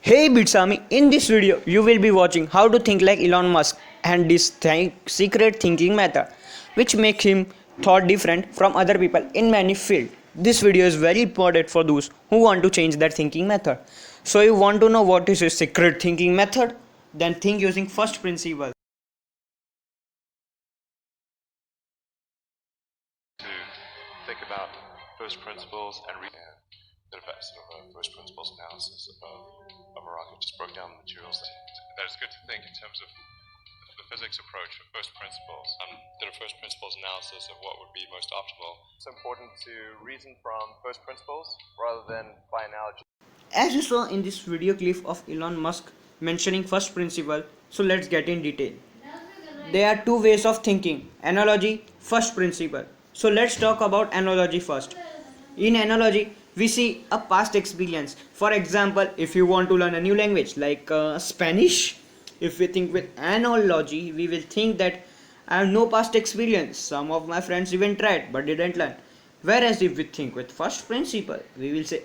Hey Bitsami, in this video you will be watching how to think like Elon Musk and this secret thinking method which makes him thought different from other people in many fields. This video is very important for those who want to change their thinking method. So you want to know what is his secret thinking method? Then think using first principle. To think about first principles and did a sort of a first principles analysis of a rocket. Just broke down the materials. That it's good to think in terms of the physics approach of first principles. Did a first principles analysis of what would be most optimal. It's important to reason from first principles rather than by analogy. As you saw in this video clip of Elon Musk mentioning first principle, so let's get in detail. There are two ways of thinking: analogy, first principle. So let's talk about analogy first. In analogy, we see a past experience. For example, if you want to learn a new language like Spanish, if we think with analogy, we will think that I have no past experience. Some of my friends even tried but didn't learn. Whereas if we think with first principle, we will say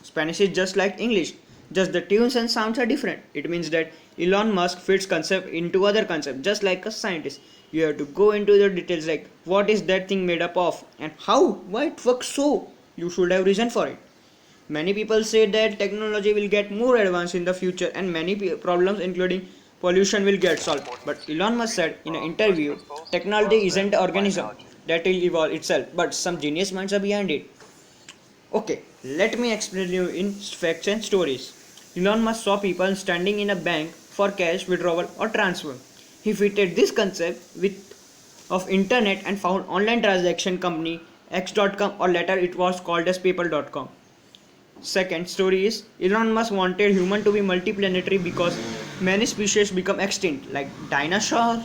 Spanish is just like English, just the tunes and sounds are different. It means that Elon Musk fits concept into other concept, just like a scientist. You have to go into the details like what is that thing made up of and how, why it works so. You should have reason for it. Many people say that technology will get more advanced in the future and many problems including pollution will get solved. But Elon Musk said in an interview, technology isn't an organism that will evolve itself, but some genius minds are behind it. Okay, let me explain you in facts and stories. Elon Musk saw people standing in a bank for cash withdrawal or transfer. He fitted this concept with of internet and found online transaction company X.com, or later it was called as PayPal.com. Second story is Elon Musk wanted human to be multiplanetary because many species become extinct like dinosaurs.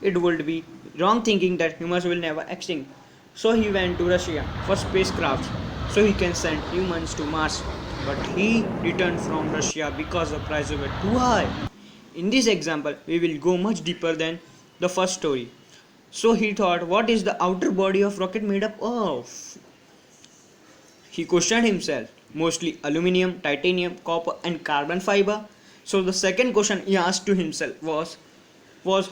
It would be wrong thinking that humans will never extinct. So he went to Russia for spacecraft so he can send humans to Mars. But he returned from Russia because the prices were too high. In this example, we will go much deeper than the first story. So he thought, what is the outer body of rocket made up of? He questioned himself, mostly aluminium, titanium, copper and carbon fiber. So the second question he asked to himself was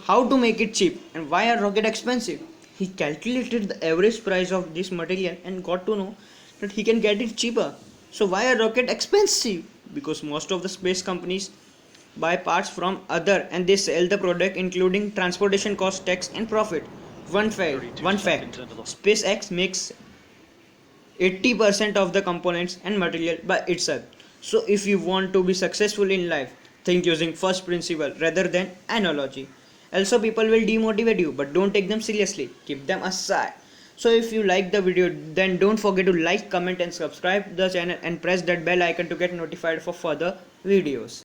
how to make it cheap and why are rocket expensive. He calculated the average price of this material and got to know that he can get it cheaper. So why are rocket expensive? Because most of the space companies buy parts from other and they sell the product including transportation cost, tax and profit. One fact, SpaceX makes 80% of the components and material by itself. So if you want to be successful in life, think using first principle rather than analogy. Also people will demotivate you, but don't take them seriously. Keep them aside. So if you like the video, then don't forget to like, comment and subscribe the channel and press that bell icon to get notified for further videos.